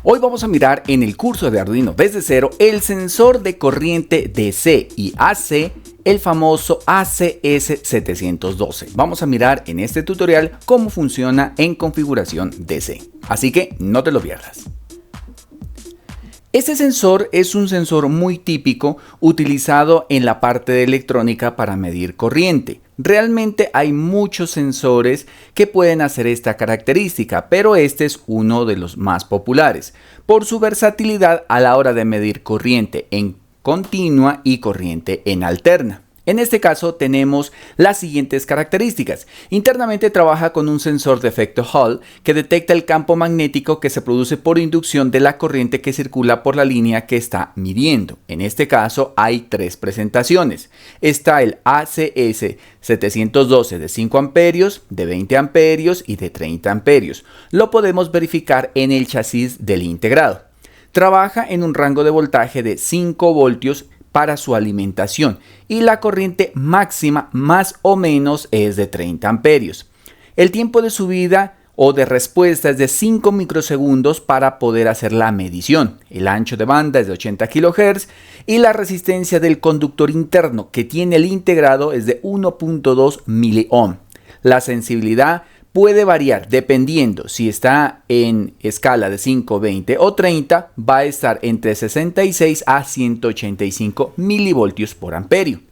Hoy vamos a mirar en el curso de Arduino desde cero el sensor de corriente DC y AC, el famoso ACS712. Vamos a mirar en este tutorial cómo funciona en configuración DC, así que no te lo pierdas. Este sensor es un sensor muy típico utilizado en la parte de electrónica para medir corriente. Realmente hay muchos sensores que pueden hacer esta característica, pero este es uno de los más populares por su versatilidad a la hora de medir corriente en continua y corriente en alterna. En este caso tenemos las siguientes características. Internamente trabaja con un sensor de efecto Hall que detecta el campo magnético que se produce por inducción de la corriente que circula por la línea que está midiendo. En este caso hay tres presentaciones. Está el ACS712 de 5 amperios, de 20 amperios y de 30 amperios. Lo podemos verificar en el chasis del integrado. Trabaja en un rango de voltaje de 5 voltios para su alimentación y la corriente máxima más o menos es de 30 amperios. El tiempo de subida o de respuesta es de 5 microsegundos para poder hacer la medición. El ancho de banda es de 80 kHz y la resistencia del conductor interno que tiene el integrado es de 1.2 miliohm. La sensibilidad puede variar dependiendo si está en escala de 5, 20 o 30, va a estar entre 66 a 185 milivoltios por amperio.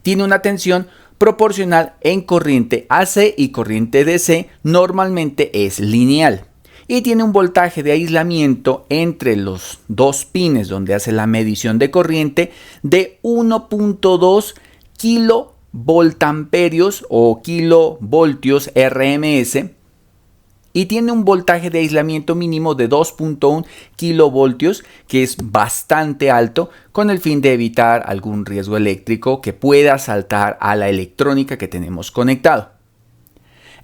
Tiene una tensión proporcional en corriente AC y corriente DC, normalmente es lineal. Y tiene un voltaje de aislamiento entre los dos pines donde hace la medición de corriente de 1.2 kilovoltamperios o kilovoltios RMS y tiene un voltaje de aislamiento mínimo de 2.1 kilovoltios, que es bastante alto, con el fin de evitar algún riesgo eléctrico que pueda saltar a la electrónica que tenemos conectado.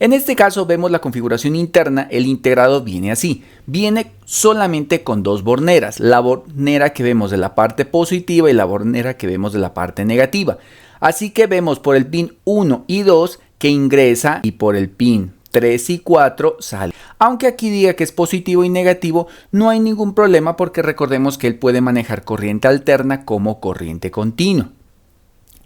En este caso vemos la configuración interna. El integrado viene así, viene solamente con dos borneras, la bornera que vemos de la parte positiva y la bornera que vemos de la parte negativa. Así que vemos por el pin 1 y 2 que ingresa y por el pin 3 y 4 sale. Aunque aquí diga que es positivo y negativo, no hay ningún problema porque recordemos que él puede manejar corriente alterna como corriente continua.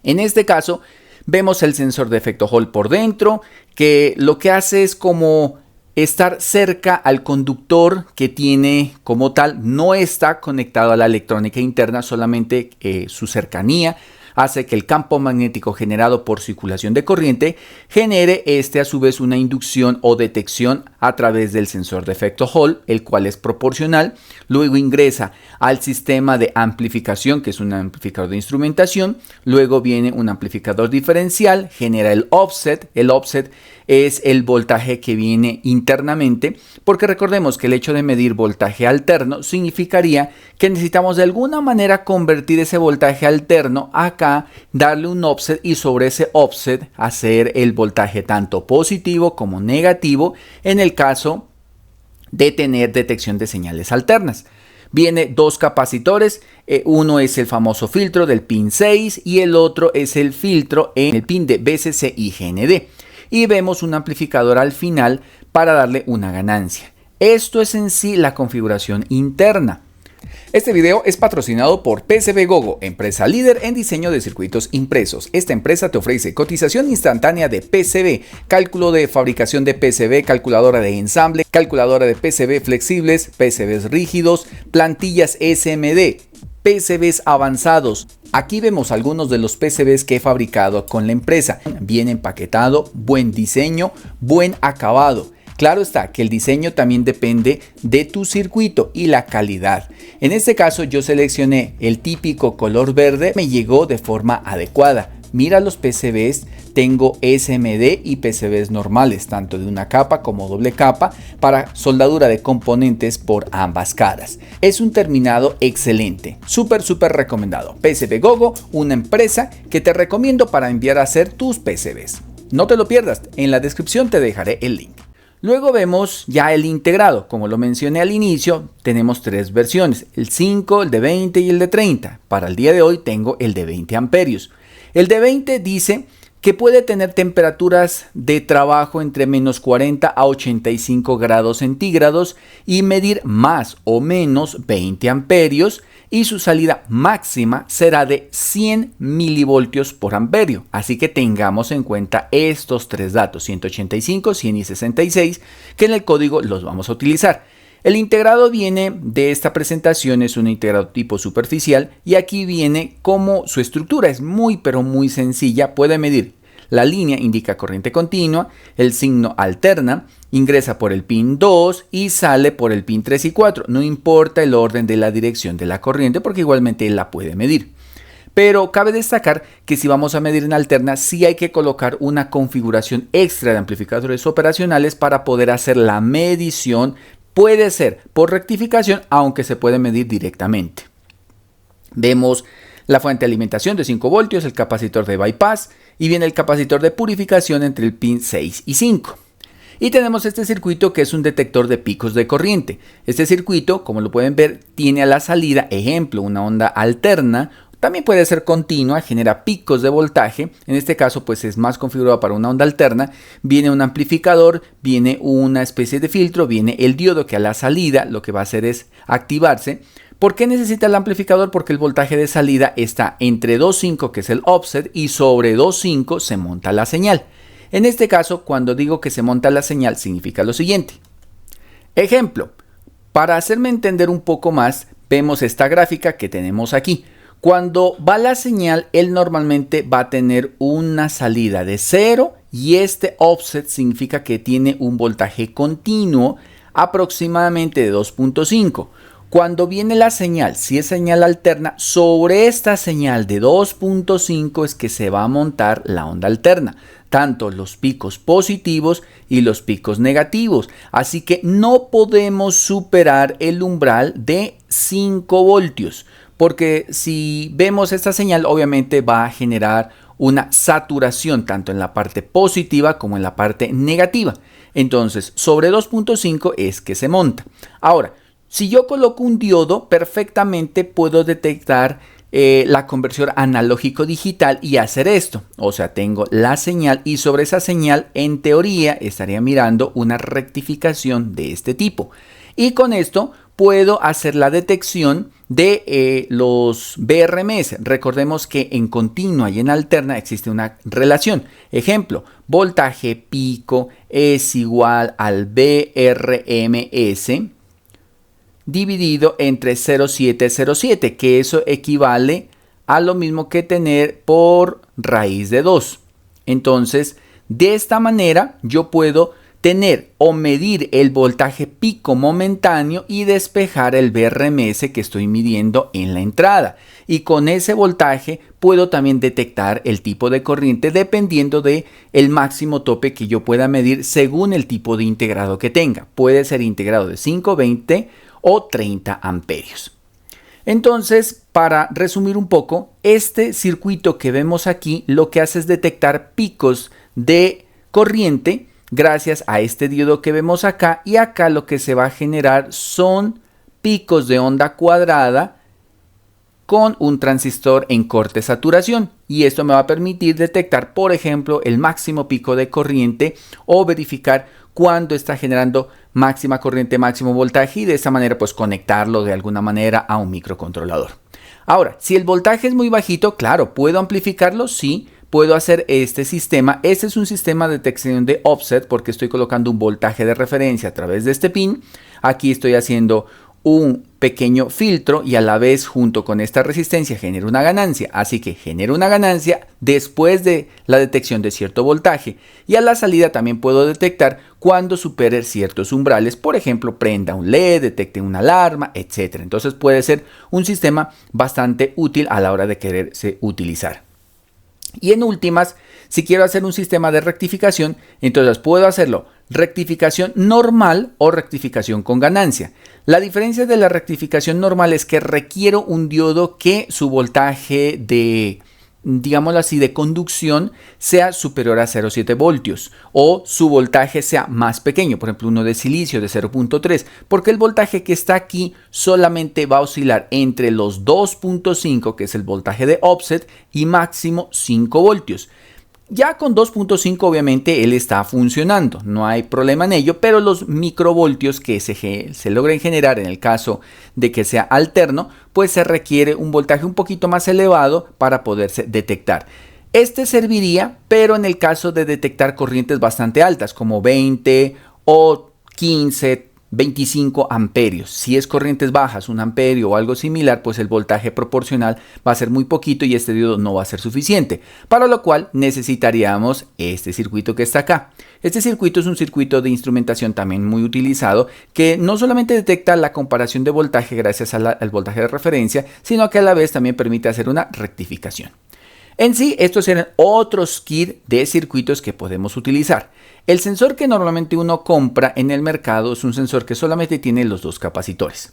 En este caso vemos el sensor de efecto Hall por dentro, que lo que hace es como estar cerca al conductor que tiene como tal, no está conectado a la electrónica interna, solamente su cercanía hace que el campo magnético generado por circulación de corriente genere a su vez una inducción o detección a través del sensor de efecto Hall, el cual es proporcional. Luego ingresa al sistema de amplificación, que es un amplificador de instrumentación. Luego viene un amplificador diferencial, genera el offset. El offset es el voltaje que viene internamente, porque recordemos que el hecho de medir voltaje alterno significaría que necesitamos de alguna manera convertir ese voltaje alterno acá, darle un offset y sobre ese offset hacer el voltaje tanto positivo como negativo en el caso de tener detección de señales alternas. Viene dos capacitores, uno es el famoso filtro del pin 6 y el otro es el filtro en el pin de BCC y GND. Y vemos un amplificador al final para darle una ganancia. Esto es en sí la configuración interna. Este video es patrocinado por PCB Gogo, empresa líder en diseño de circuitos impresos. Esta empresa te ofrece cotización instantánea de PCB, cálculo de fabricación de PCB, calculadora de ensamble, calculadora de PCB flexibles, PCBs rígidos, plantillas SMD, PCBs avanzados. Aquí vemos algunos de los PCBs que he fabricado con la empresa. Bien empaquetado, buen diseño, buen acabado. Claro está que el diseño también depende de tu circuito y la calidad. En este caso yo seleccioné el típico color verde, me llegó de forma adecuada. Mira los PCBs, tengo SMD y PCBs normales, tanto de una capa como doble capa, para soldadura de componentes por ambas caras. Es un terminado excelente, súper recomendado. PCB Gogo, una empresa que te recomiendo para enviar a hacer tus PCBs. No te lo pierdas, en la descripción te dejaré el link. Luego vemos ya el integrado. Como lo mencioné al inicio, tenemos tres versiones, el 5, el de 20 y el de 30. Para el día de hoy tengo el de 20 amperios. El de 20 dice que puede tener temperaturas de trabajo entre menos 40 a 85 grados centígrados y medir más o menos 20 amperios, y su salida máxima será de 100 milivoltios por amperio. Así que tengamos en cuenta estos tres datos, 185, 100 y 66, que en el código los vamos a utilizar. El integrado viene de esta presentación, es un integrado tipo superficial, y aquí viene como su estructura es muy pero muy sencilla. Puede medir. La línea indica corriente continua, el signo alterna, ingresa por el pin 2 y sale por el pin 3 y 4. No importa el orden de la dirección de la corriente porque igualmente la puede medir. Pero cabe destacar que si vamos a medir en alterna, sí hay que colocar una configuración extra de amplificadores operacionales para poder hacer la medición. Puede ser por rectificación, aunque se puede medir directamente. Vemos la fuente de alimentación de 5 voltios, el capacitor de bypass y viene el capacitor de purificación entre el pin 6 y 5. Y tenemos este circuito que es un detector de picos de corriente. Este circuito, como lo pueden ver, tiene a la salida, ejemplo, una onda alterna. También puede ser continua, genera picos de voltaje. En este caso, pues es más configurado para una onda alterna. Viene un amplificador, viene una especie de filtro, viene el diodo que a la salida lo que va a hacer es activarse. ¿Por qué necesita el amplificador? Porque el voltaje de salida está entre 2.5, que es el offset, y sobre 2.5 se monta la señal. En este caso, cuando digo que se monta la señal, significa lo siguiente. Ejemplo, para hacerme entender un poco más, vemos esta gráfica que tenemos aquí. Cuando va la señal, él normalmente va a tener una salida de 0 y este offset significa que tiene un voltaje continuo aproximadamente de 2.5. Cuando viene la señal, si es señal alterna, sobre esta señal de 2.5 es que se va a montar la onda alterna, tanto los picos positivos y los picos negativos. Así que no podemos superar el umbral de 5 voltios, porque si vemos esta señal, obviamente va a generar una saturación tanto en la parte positiva como en la parte negativa. Entonces, sobre 2.5 es que se monta. Ahora, si yo coloco un diodo, perfectamente puedo detectar la conversión analógico-digital y hacer esto. O sea, tengo la señal y sobre esa señal, en teoría, estaría mirando una rectificación de este tipo. Y con esto puedo hacer la detección de los BRMS. Recordemos que en continua y en alterna existe una relación. Ejemplo, voltaje pico es igual al BRMS dividido entre 0,707, que eso equivale a lo mismo que tener por raíz de 2. Entonces, de esta manera yo puedo tener o medir el voltaje pico momentáneo y despejar el BRMS que estoy midiendo en la entrada. Y con ese voltaje puedo también detectar el tipo de corriente dependiendo de el máximo tope que yo pueda medir según el tipo de integrado que tenga. Puede ser integrado de 5, 20 o 30 amperios. Entonces, para resumir un poco, este circuito que vemos aquí lo que hace es detectar picos de corriente gracias a este diodo que vemos acá, y acá lo que se va a generar son picos de onda cuadrada con un transistor en corte saturación, y esto me va a permitir detectar, por ejemplo, el máximo pico de corriente o verificar cuando está generando máxima corriente, máximo voltaje, y de esa manera pues conectarlo de alguna manera a un microcontrolador. Ahora, si el voltaje es muy bajito, claro, ¿puedo amplificarlo? Sí, puedo hacer este sistema. Este es un sistema de detección de offset porque estoy colocando un voltaje de referencia a través de este pin. Aquí estoy haciendo un pequeño filtro y a la vez junto con esta resistencia genero una ganancia. Así que genero una ganancia después de la detección de cierto voltaje, y a la salida también puedo detectar cuando supere ciertos umbrales, por ejemplo prenda un LED, detecte una alarma, etc. Entonces puede ser un sistema bastante útil a la hora de quererse utilizar. Y en últimas, si quiero hacer un sistema de rectificación, entonces puedo hacerlo rectificación normal o rectificación con ganancia. La diferencia de la rectificación normal es que requiero un diodo que su voltaje de, digámoslo así, de conducción sea superior a 0,7 voltios o su voltaje sea más pequeño, por ejemplo uno de silicio de 0,3, porque el voltaje que está aquí solamente va a oscilar entre los 2.5, que es el voltaje de offset, y máximo 5 voltios. Ya con 2.5 obviamente él está funcionando, no hay problema en ello, pero los microvoltios que se logren generar en el caso de que sea alterno, pues se requiere un voltaje un poquito más elevado para poderse detectar. Este serviría, pero en el caso de detectar corrientes bastante altas, como 20 o 15, 25 amperios. Si es corrientes bajas, 1 amperio o algo similar, pues el voltaje proporcional va a ser muy poquito y este diodo no va a ser suficiente, para lo cual necesitaríamos este circuito que está acá. Este circuito es un circuito de instrumentación también muy utilizado, que no solamente detecta la comparación de voltaje gracias al voltaje de referencia, sino que a la vez también permite hacer una rectificación. En sí, estos eran otros kits de circuitos que podemos utilizar. El sensor que normalmente uno compra en el mercado es un sensor que solamente tiene los dos capacitores.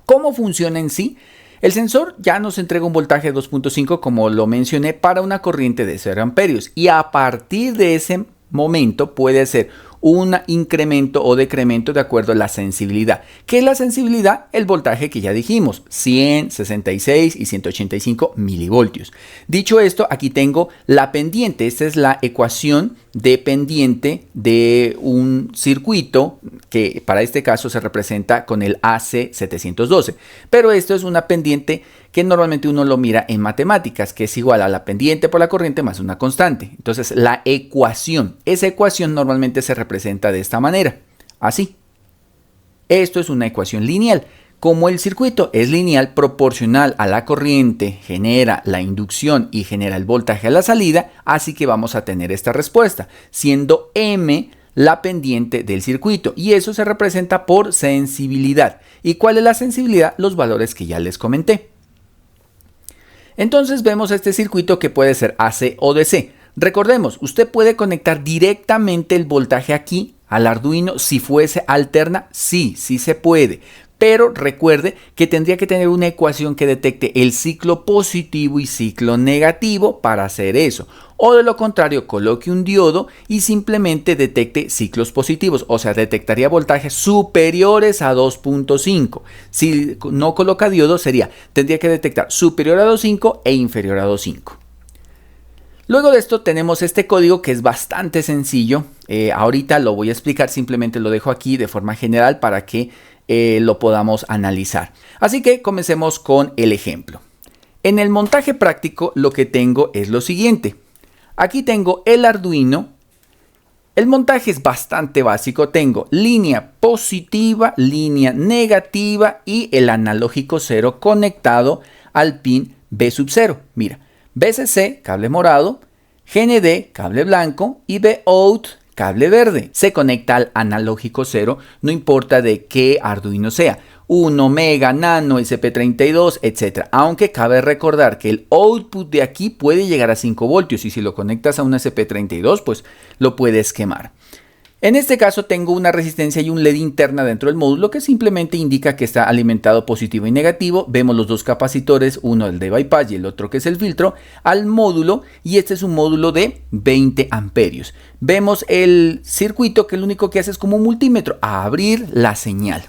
¿Cómo funciona en sí? El sensor ya nos entrega un voltaje de 2.5, como lo mencioné, para una corriente de 0 amperios, y a partir de ese momento puede hacer un incremento o decremento de acuerdo a la sensibilidad. ¿Qué es la sensibilidad? El voltaje que ya dijimos, 100, 66 y 185 milivoltios. Dicho esto, aquí tengo la pendiente. Esta es la ecuación de pendiente de un circuito que para este caso se representa con el AC712. Pero esto es una pendiente que normalmente uno lo mira en matemáticas, que es igual a la pendiente por la corriente más una constante. Entonces la ecuación, esa ecuación normalmente se representa de esta manera, así. Esto es una ecuación lineal. Como el circuito es lineal proporcional a la corriente, genera la inducción y genera el voltaje a la salida, así que vamos a tener esta respuesta, siendo M la pendiente del circuito, y eso se representa por sensibilidad. ¿Y cuál es la sensibilidad? Los valores que ya les comenté. Entonces vemos este circuito que puede ser AC o DC. Recordemos, usted puede conectar directamente el voltaje aquí al Arduino si fuese alterna. Sí se puede. Pero recuerde que tendría que tener una ecuación que detecte el ciclo positivo y ciclo negativo para hacer eso. O de lo contrario, coloque un diodo y simplemente detecte ciclos positivos. O sea, detectaría voltajes superiores a 2.5. Si no coloca diodo, tendría que detectar superior a 2.5 e inferior a 2.5. Luego de esto tenemos este código que es bastante sencillo. Ahorita lo voy a explicar, simplemente lo dejo aquí de forma general para que lo podamos analizar. Así que comencemos con el ejemplo. En el montaje práctico lo que tengo es lo siguiente. Aquí tengo el Arduino. El montaje es bastante básico. Tengo línea positiva, línea negativa y el analógico 0 conectado al pin B0. Mira, VCC, cable morado, GND, cable blanco y Vout, cable verde. Se conecta al analógico 0, no importa de qué Arduino sea, 1, Mega, Nano, SP32, etc. Aunque cabe recordar que el output de aquí puede llegar a 5 voltios y si lo conectas a un SP32, pues lo puedes quemar. En este caso tengo una resistencia y un LED interna dentro del módulo que simplemente indica que está alimentado positivo y negativo. Vemos los dos capacitores, uno el de bypass y el otro que es el filtro, al módulo, y este es un módulo de 20 amperios. Vemos el circuito que lo único que hace es como un multímetro, a abrir la señal.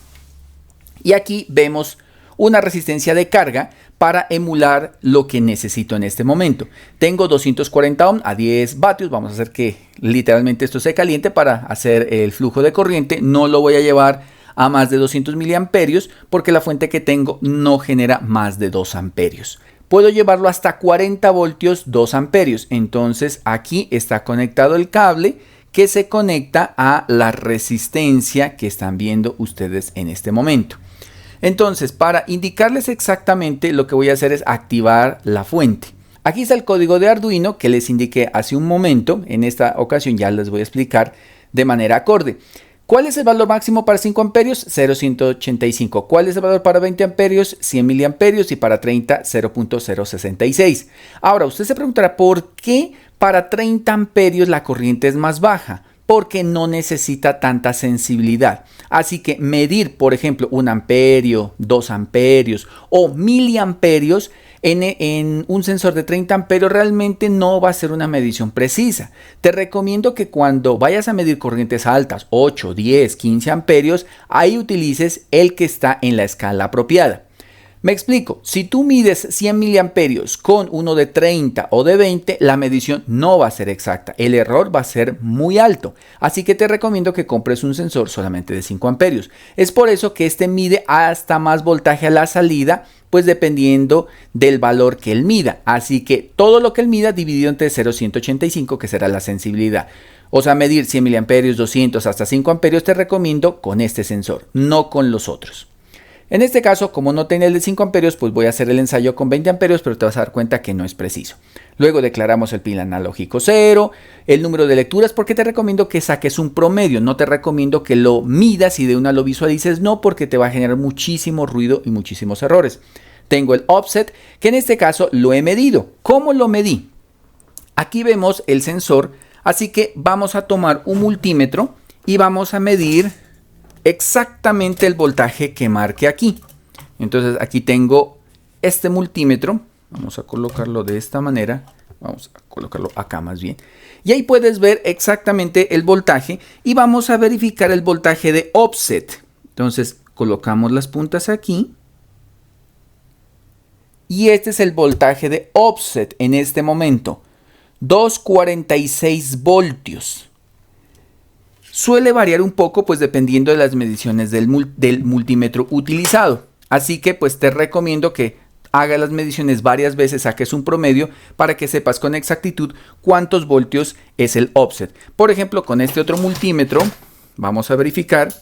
Y aquí vemos una resistencia de carga para emular lo que necesito en este momento. Tengo 240 ohms a 10 vatios. Vamos a hacer que literalmente esto se caliente para hacer el flujo de corriente. No lo voy a llevar a más de 200 miliamperios porque la fuente que tengo no genera más de 2 amperios. Puedo llevarlo hasta 40 voltios, 2 amperios. Entonces aquí está conectado el cable que se conecta a la resistencia que están viendo ustedes en este momento. Entonces, para indicarles exactamente, lo que voy a hacer es activar la fuente. Aquí está el código de Arduino que les indiqué hace un momento. En esta ocasión ya les voy a explicar de manera acorde. ¿Cuál es el valor máximo para 5 amperios? 0.185. ¿Cuál es el valor para 20 amperios? 100 miliamperios y para 30, 0.066. Ahora, usted se preguntará ¿por qué para 30 amperios la corriente es más baja? Porque no necesita tanta sensibilidad. Así que medir, por ejemplo, 1 amperio, 2 amperios o miliamperios en un sensor de 30 amperios realmente no va a ser una medición precisa. Te recomiendo que cuando vayas a medir corrientes altas, 8, 10, 15 amperios, ahí utilices el que está en la escala apropiada. Me explico, si tú mides 100 miliamperios con uno de 30 o de 20, la medición no va a ser exacta, el error va a ser muy alto, así que te recomiendo que compres un sensor solamente de 5 amperios. Es por eso que este mide hasta más voltaje a la salida, pues dependiendo del valor que él mida, así que todo lo que él mida dividido entre 0,185, que será la sensibilidad. O sea, medir 100 miliamperios, 200 hasta 5 amperios te recomiendo con este sensor, no con los otros. En este caso, como no tenía el de 5 amperios, pues voy a hacer el ensayo con 20 amperios, pero te vas a dar cuenta que no es preciso. Luego declaramos el pin analógico 0, el número de lecturas, porque te recomiendo que saques un promedio. No te recomiendo que lo midas y de una lo visualices, no, porque te va a generar muchísimo ruido y muchísimos errores. Tengo el offset, que en este caso lo he medido. ¿Cómo lo medí? Aquí vemos el sensor, así que vamos a tomar un multímetro y vamos a medir exactamente el voltaje que marque aquí. Entonces aquí tengo este multímetro, vamos a colocarlo de esta manera, vamos a colocarlo acá más bien, y ahí puedes ver exactamente el voltaje y vamos a verificar el voltaje de offset. Entonces colocamos las puntas aquí y este es el voltaje de offset en este momento, 246 voltios. Suele variar un poco pues dependiendo de las mediciones del multímetro utilizado. Así que pues te recomiendo que hagas las mediciones varias veces, saques un promedio para que sepas con exactitud cuántos voltios es el offset. Por ejemplo, con este otro multímetro vamos a verificar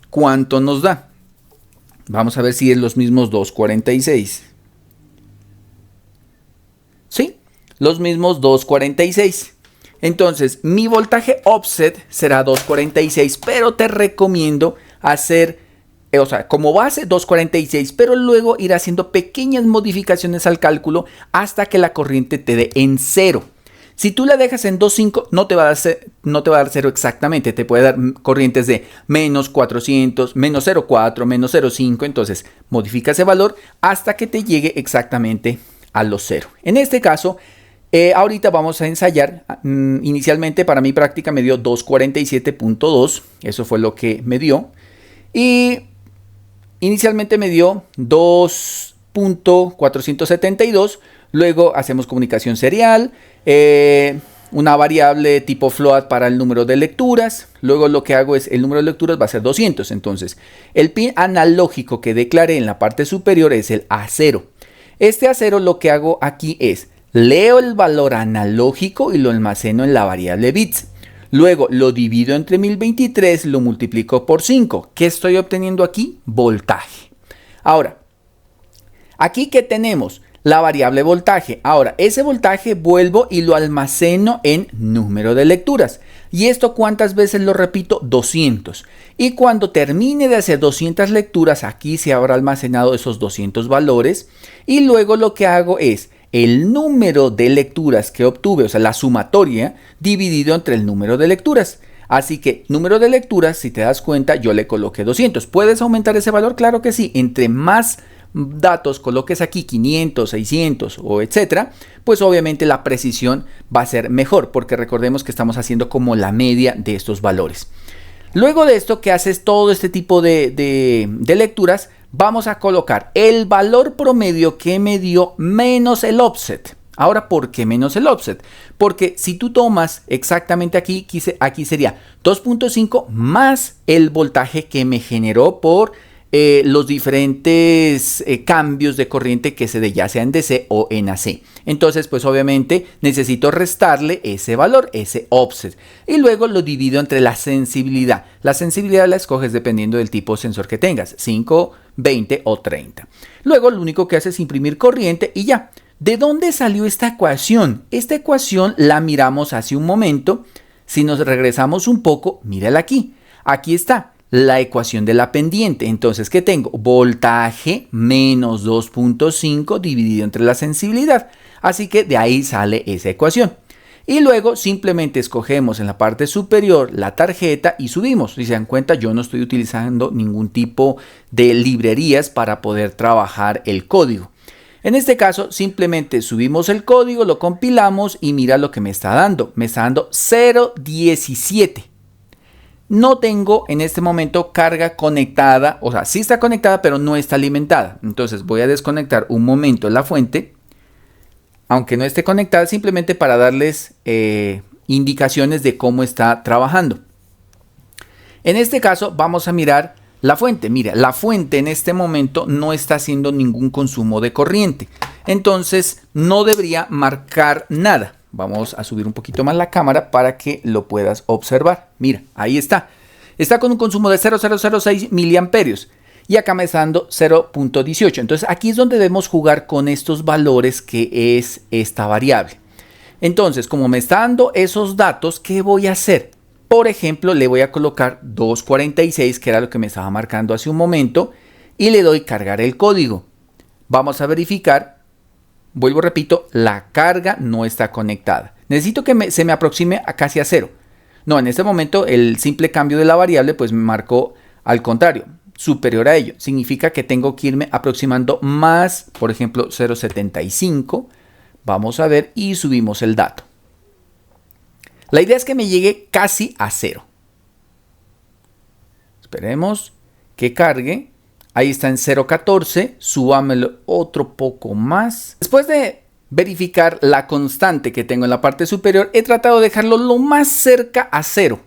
cuánto nos da. Vamos a ver si es los mismos 246. ¿Sí? Los mismos 246. Entonces, mi voltaje offset será 246, pero te recomiendo hacer, como base 246, pero luego ir haciendo pequeñas modificaciones al cálculo hasta que la corriente te dé en 0. Si tú la dejas en 2.5, no te va a dar 0 exactamente, te puede dar corrientes de menos 400, menos 0.4, menos 0.5, entonces modifica ese valor hasta que te llegue exactamente a los 0. En este caso, ahorita vamos a ensayar. Inicialmente para mi práctica me dio 247.2, eso fue lo que me dio. Y inicialmente me dio 2.472, luego hacemos comunicación serial, una variable tipo float para el número de lecturas, luego lo que hago es el número de lecturas va a ser 200, entonces el pin analógico que declaré en la parte superior es el A0. Este A0 lo que hago aquí es leo el valor analógico y lo almaceno en la variable bits. Luego lo divido entre 1023, lo multiplico por 5. ¿Qué estoy obteniendo aquí? Voltaje. Ahora, aquí ¿qué tenemos? La variable voltaje. Ahora, ese voltaje vuelvo y lo almaceno en número de lecturas. ¿Y esto cuántas veces lo repito? 200. Y cuando termine de hacer 200 lecturas, aquí se habrá almacenado esos 200 valores. Y luego lo que hago es el número de lecturas que obtuve, o sea, la sumatoria, dividido entre el número de lecturas. Así que número de lecturas, si te das cuenta, yo le coloqué 200. ¿Puedes aumentar ese valor? Claro que sí. Entre más datos coloques aquí, 500, 600 o etcétera, pues obviamente la precisión va a ser mejor, porque recordemos que estamos haciendo como la media de estos valores. Luego de esto que haces todo este tipo de lecturas, vamos a colocar el valor promedio que me dio menos el offset. Ahora, ¿por qué menos el offset? Porque si tú tomas exactamente aquí sería 2.5 más el voltaje que me generó por los diferentes cambios de corriente que se dé, ya sea en DC o en AC. Entonces, pues obviamente necesito restarle ese valor, ese offset. Y luego lo divido entre la sensibilidad. La sensibilidad la escoges dependiendo del tipo de sensor que tengas, 5, 20 o 30. Luego lo único que haces es imprimir corriente y ya. ¿De dónde salió esta ecuación? Esta ecuación la miramos hace un momento. Si nos regresamos un poco, mírala aquí. Aquí está la ecuación de la pendiente. Entonces, ¿qué tengo? Voltaje menos 2.5 dividido entre la sensibilidad. Así que de ahí sale esa ecuación. Y luego simplemente escogemos en la parte superior la tarjeta y subimos. Si se dan cuenta, yo no estoy utilizando ningún tipo de librerías para poder trabajar el código. En este caso, simplemente subimos el código, lo compilamos y mira lo que me está dando. Me está dando 0.17. no tengo en este momento carga conectada, o sea, sí está conectada, pero no está alimentada. Entonces voy a desconectar un momento la fuente, aunque no esté conectada, simplemente para darles indicaciones de cómo está trabajando. En este caso vamos a mirar la fuente. Mira, la fuente en este momento no está haciendo ningún consumo de corriente. Entonces no debería marcar nada. Vamos a subir un poquito más la cámara para que lo puedas observar. Mira, ahí está. Está con un consumo de 0,006 miliamperios. Y acá me está dando 0,18. Entonces aquí es donde debemos jugar con estos valores que es esta variable. Entonces, como me está dando esos datos, ¿qué voy a hacer? Por ejemplo, le voy a colocar 246, que era lo que me estaba marcando hace un momento, y le doy cargar el código. Vamos a verificar. Vuelvo, repito, la carga no está conectada. Necesito que se me aproxime a casi a 0. No, en este momento el simple cambio de la variable pues me marcó al contrario, superior a ello. Significa que tengo que irme aproximando más, por ejemplo, 0,75. Vamos a ver y subimos el dato. La idea es que me llegue casi a 0. Esperemos que cargue. Ahí está en 0,14. Subámelo otro poco más. Después de verificar la constante que tengo en la parte superior, he tratado de dejarlo lo más cerca a 0.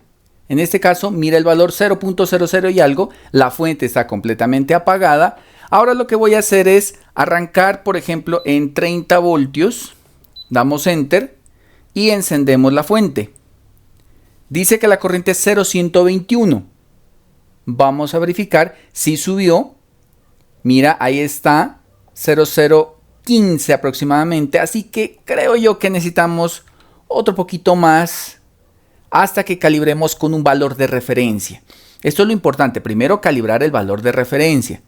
En este caso, mira el valor 0,00 y algo. La fuente está completamente apagada. Ahora lo que voy a hacer es arrancar, por ejemplo, en 30 voltios. Damos Enter y encendemos la fuente. Dice que la corriente es 0,121. Vamos a verificar si subió. Mira, ahí está 0,015 aproximadamente. Así que creo yo que necesitamos otro poquito más hasta que calibremos con un valor de referencia. Esto es lo importante. Primero calibrar el valor de referencia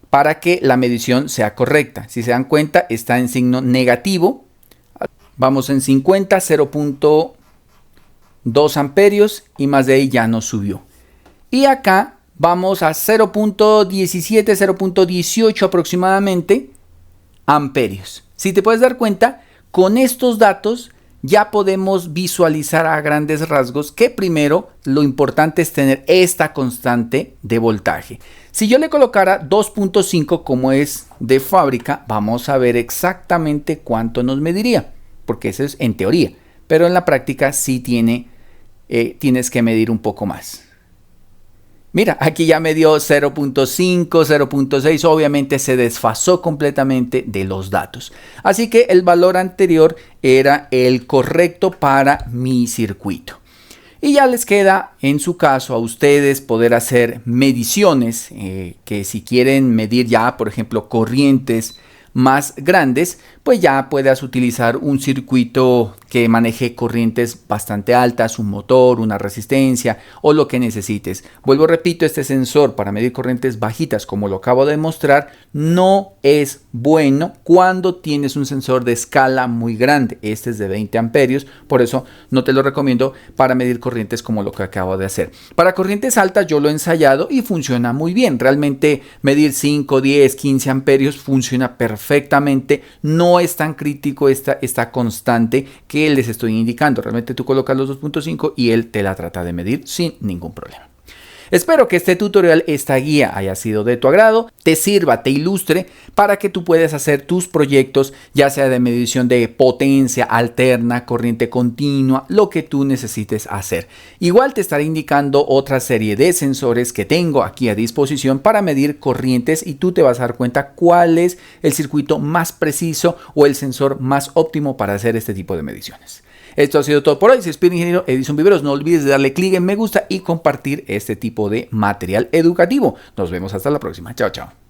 para que la medición sea correcta. Si se dan cuenta, está en signo negativo. Vamos en 50, 0,2 amperios y más de ahí ya no subió. Y acá vamos a 0,17, 0,18 aproximadamente amperios. Si te puedes dar cuenta, con estos datos ya podemos visualizar a grandes rasgos que primero lo importante es tener esta constante de voltaje. Si yo le colocara 2,5 como es de fábrica, vamos a ver exactamente cuánto nos mediría. Porque eso es en teoría, pero en la práctica sí tienes que medir un poco más. Mira, aquí ya me dio 0,5, 0,6, obviamente se desfasó completamente de los datos. Así que el valor anterior era el correcto para mi circuito. Y ya les queda en su caso a ustedes poder hacer mediciones, que si quieren medir ya, por ejemplo, corrientes más grandes, pues ya puedas utilizar un circuito que maneje corrientes bastante altas, un motor, una resistencia o lo que necesites. Vuelvo, repito, este sensor para medir corrientes bajitas, como lo acabo de mostrar, no es bueno cuando tienes un sensor de escala muy grande. Este es de 20 amperios, por eso no te lo recomiendo para medir corrientes como lo que acabo de hacer. Para corrientes altas yo lo he ensayado y funciona muy bien. Realmente medir 5, 10, 15 amperios funciona perfectamente. No es tan crítico esta constante que les estoy indicando. Realmente tú colocas los 2,5 y él te la trata de medir sin ningún problema. Espero que este tutorial, esta guía haya sido de tu agrado, te sirva, te ilustre para que tú puedas hacer tus proyectos, ya sea de medición de potencia alterna, corriente continua, lo que tú necesites hacer. Igual te estaré indicando otra serie de sensores que tengo aquí a disposición para medir corrientes y tú te vas a dar cuenta cuál es el circuito más preciso o el sensor más óptimo para hacer este tipo de mediciones. Esto ha sido todo por hoy. Si es ingeniero Edison Viveros, no olvides de darle clic en me gusta y compartir este tipo de material educativo. Nos vemos hasta la próxima. Chao, chao.